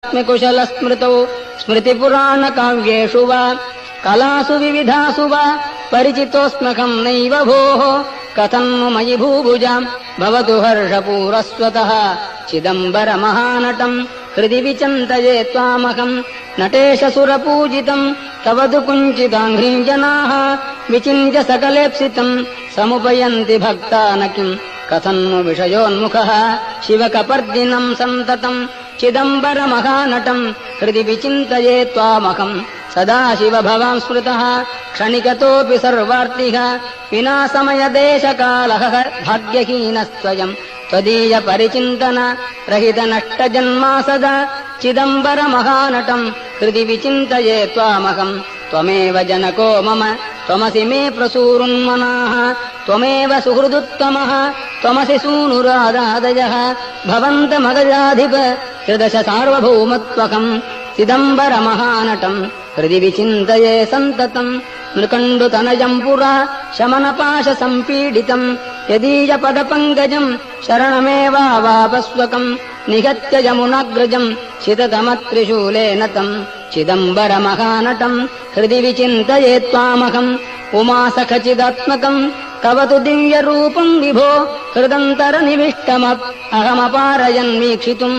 कुशलस्मृतौ स्मृतिपुराणकाव्येषु वा कलासु विविधासु वा परिचितोऽस्म्यहम् नैव भोः कथम् नु मयि भूभुजाम् भवतु हर्षपूरस्वतः चिदम्बरमहानटम् हृदि विचिन्तये त्वामहम् नटेशसुरपूजितम् तव तु कुञ्चिताङ्घ्रिम् जनाः विचिन्त्य सकलेप्सितम् समुपयन्ति भक्ता न किम् कथम् नु विषयोन्मुखः शिवकपर्दिनम् सन्ततम् चिदम्बरमहानटम् हृदि विचिन्तये त्वामहम् सदा शिव भवान् स्मृतः क्षणिकतोऽपि सर्वार्तिः विना समयदेशकालः भाग्यहीनस्त्वयम् त्वदीय परिचिन्तन रहित नष्टजन्मा सदा चिदम्बरमहानटम् हृदि विचिन्तये त्वामहम् त्वमेव जनको मम त्वमसि मे प्रसूरुन्मनाः त्वमेव सुहृदुत्तमः त्वमसि सूनुरादादयः भवन्तमगजाधिप त्रिदश सार्वभौमत्वकम् चिदम्बरमहानटम् हृदि विचिन्तये सन्ततम् नृकण्डुतनयम् पुरा शमनपाशसम्पीडितम् यदीयपदपङ्कजम् शरणमेवावापस्वकम् निगत्य यमुनाग्रजम् शिततमत्रिशूलेन तम् चिदम्बरमहानटम् हृदि विचिन्तये त्वामहम् उमासखचिदात्मकम् तव तु दिव्यरूपम् विभो हृदन्तरनिविष्टमहमपारयन्वीक्षितुम्